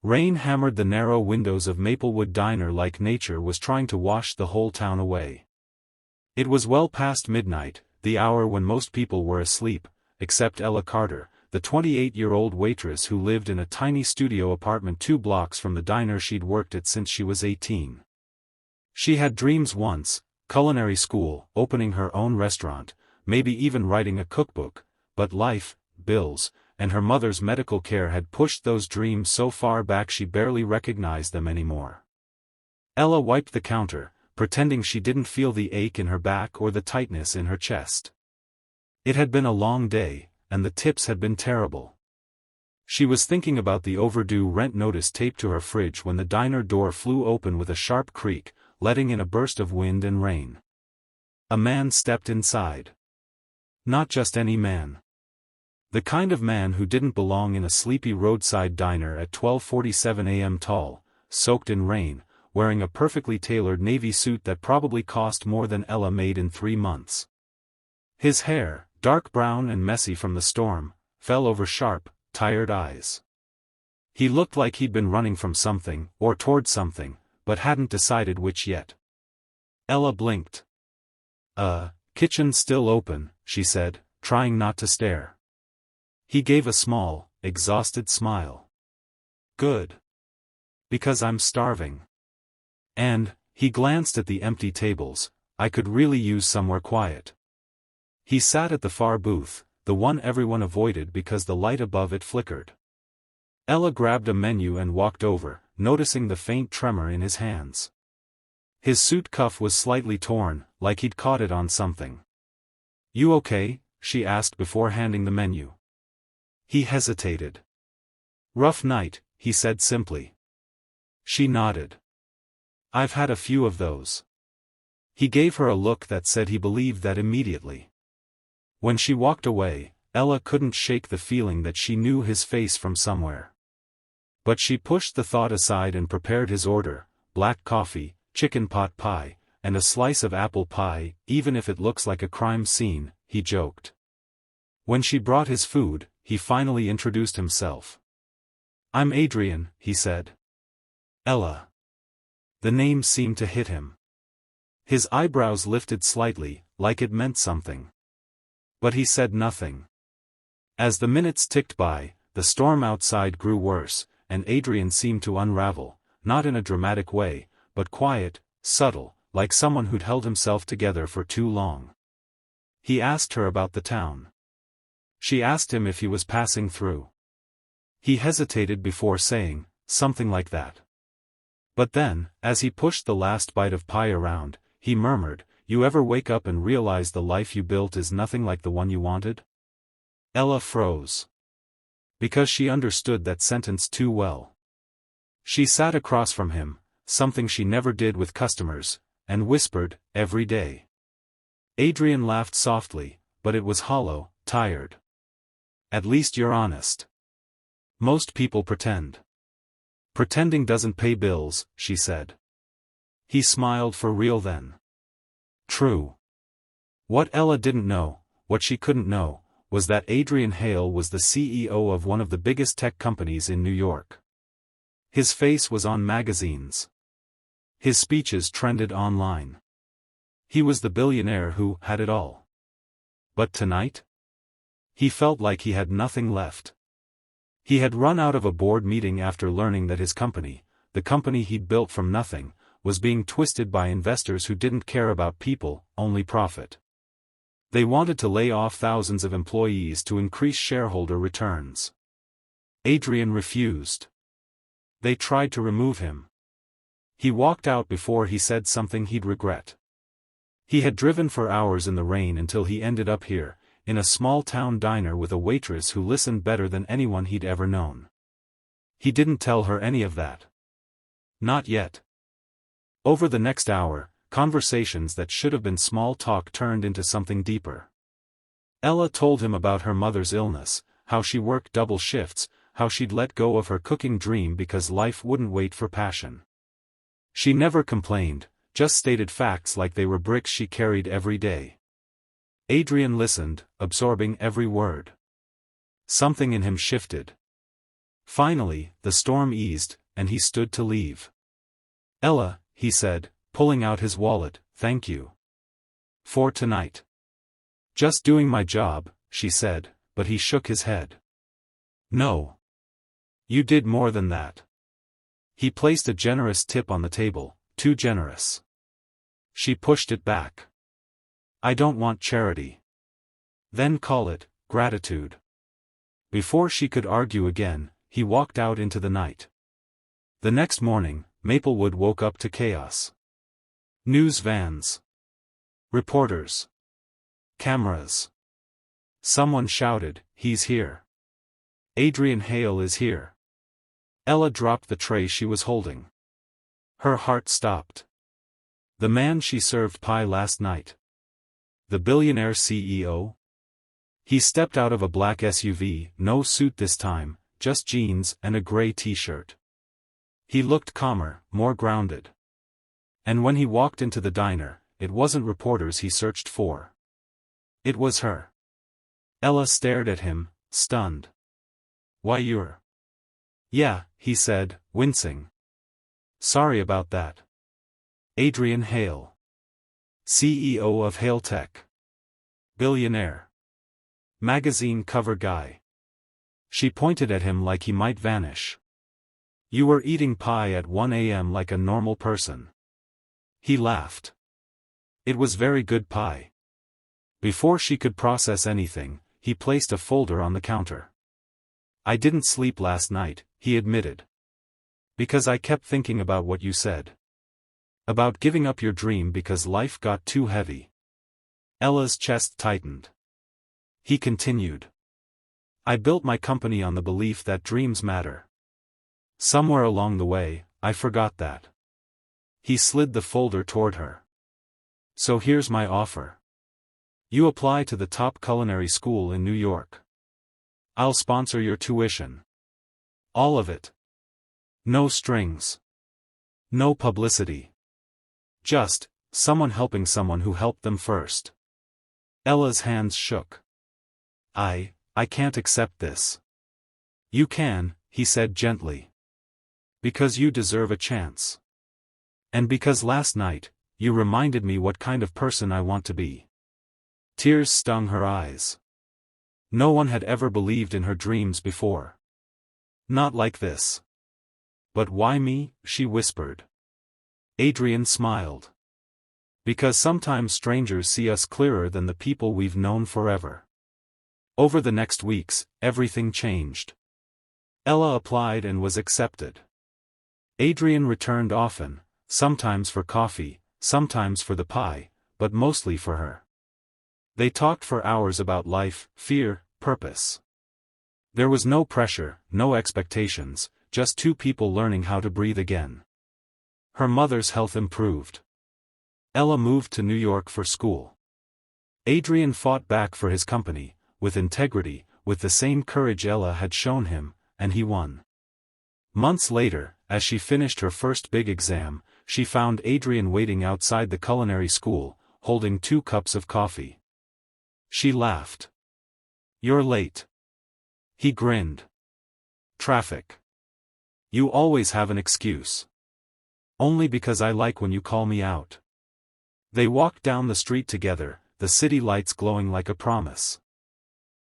Rain hammered the narrow windows of Maplewood Diner like nature was trying to wash the whole town away. It was well past midnight, the hour when most people were asleep, except Ella Carter, the 28-year-old waitress who lived in a tiny studio apartment 2 blocks from the diner she'd worked at since she was 18. She had dreams once: culinary school, opening her own restaurant, maybe even writing a cookbook, but life, bills, and her mother's medical care had pushed those dreams so far back she barely recognized them anymore. Ella wiped the counter, pretending she didn't feel the ache in her back or the tightness in her chest. It had been a long day, and the tips had been terrible. She was thinking about the overdue rent notice taped to her fridge when the diner door flew open with a sharp creak, letting in a burst of wind and rain. A man stepped inside. Not just any man. The kind of man who didn't belong in a sleepy roadside diner at 12:47 a.m. tall, soaked in rain, wearing a perfectly tailored navy suit that probably cost more than Ella made in 3 months. His hair, dark brown and messy from the storm, fell over sharp, tired eyes. He looked like he'd been running from something, or toward something, but hadn't decided which yet. Ella blinked. Kitchen's still open," she said, trying not to stare. He gave a small, exhausted smile. "Good. Because I'm starving. And," he glanced at the empty tables, "I could really use somewhere quiet." He sat at the far booth, the one everyone avoided because the light above it flickered. Ella grabbed a menu and walked over, noticing the faint tremor in his hands. His suit cuff was slightly torn, like he'd caught it on something. "You okay?" she asked before handing the menu. He hesitated. "Rough night," he said simply. She nodded. "I've had a few of those." He gave her a look that said he believed that immediately. When she walked away, Ella couldn't shake the feeling that she knew his face from somewhere. But she pushed the thought aside and prepared his order: black coffee, chicken pot pie, and a slice of apple pie. "Even if it looks like a crime scene," he joked. When she brought his food, he finally introduced himself. "I'm Adrian," he said. "Ella." The name seemed to hit him. His eyebrows lifted slightly, like it meant something. But he said nothing. As the minutes ticked by, the storm outside grew worse, and Adrian seemed to unravel, not in a dramatic way, but quiet, subtle, like someone who'd held himself together for too long. He asked her about the town. She asked him if he was passing through. He hesitated before saying something like that. But then, as he pushed the last bite of pie around, he murmured, "You ever wake up and realize the life you built is nothing like the one you wanted?" Ella froze. Because she understood that sentence too well. She sat across from him, something she never did with customers, and whispered, "Every day." Adrian laughed softly, but it was hollow, tired. "At least you're honest. Most people pretend." "Pretending doesn't pay bills," she said. He smiled for real then. True. What Ella didn't know, what she couldn't know, was that Adrian Hale was the CEO of one of the biggest tech companies in New York. His face was on magazines. His speeches trended online. He was the billionaire who had it all. But tonight? He felt like he had nothing left. He had run out of a board meeting after learning that his company, the company he'd built from nothing, was being twisted by investors who didn't care about people, only profit. They wanted to lay off thousands of employees to increase shareholder returns. Adrian refused. They tried to remove him. He walked out before he said something he'd regret. He had driven for hours in the rain until he ended up here, in a small-town diner with a waitress who listened better than anyone he'd ever known. He didn't tell her any of that. Not yet. Over the next hour, conversations that should have been small talk turned into something deeper. Ella told him about her mother's illness, how she worked double shifts, how she'd let go of her cooking dream because life wouldn't wait for passion. She never complained, just stated facts like they were bricks she carried every day. Adrian listened, absorbing every word. Something in him shifted. Finally, the storm eased, and he stood to leave. "Ella," he said, pulling out his wallet, "thank you for tonight." "Just doing my job," she said, but he shook his head. "No. You did more than that." He placed a generous tip on the table, too generous. She pushed it back. "I don't want charity." "Then call it gratitude." Before she could argue again, he walked out into the night. The next morning, Maplewood woke up to chaos. News vans. Reporters. Cameras. Someone shouted, "He's here. Adrian Hale is here." Ella dropped the tray she was holding. Her heart stopped. The man she served pie last night. The billionaire CEO? He stepped out of a black SUV, no suit this time, just jeans and a gray t-shirt. He looked calmer, more grounded. And when he walked into the diner, it wasn't reporters he searched for. It was her. Ella stared at him, stunned. "Why, you're..." "Yeah," he said, wincing. "Sorry about that. Adrian Hale. CEO of Hale Tech. Billionaire. Magazine cover guy." She pointed at him like he might vanish. "You were eating pie at 1 a.m. like a normal person." He laughed. "It was very good pie." Before she could process anything, he placed a folder on the counter. "I didn't sleep last night," he admitted. "Because I kept thinking about what you said. About giving up your dream because life got too heavy." Ella's chest tightened. He continued. "I built my company on the belief that dreams matter. Somewhere along the way, I forgot that." He slid the folder toward her. "So here's my offer. You apply to the top culinary school in New York. I'll sponsor your tuition. All of it. No strings. No publicity. Just, someone helping someone who helped them first." Ella's hands shook. I can't accept this." "You can," he said gently. "Because you deserve a chance. And because last night, you reminded me what kind of person I want to be." Tears stung her eyes. No one had ever believed in her dreams before. Not like this. "But why me?" she whispered. Adrian smiled. "Because sometimes strangers see us clearer than the people we've known forever." Over the next weeks, everything changed. Ella applied and was accepted. Adrian returned often, sometimes for coffee, sometimes for the pie, but mostly for her. They talked for hours about life, fear, purpose. There was no pressure, no expectations, just two people learning how to breathe again. Her mother's health improved. Ella moved to New York for school. Adrian fought back for his company, with integrity, with the same courage Ella had shown him, and he won. Months later, as she finished her first big exam, she found Adrian waiting outside the culinary school, holding 2 cups of coffee. She laughed. "You're late." He grinned. "Traffic. You always have an excuse." "Only because I like when you call me out." They walked down the street together, the city lights glowing like a promise.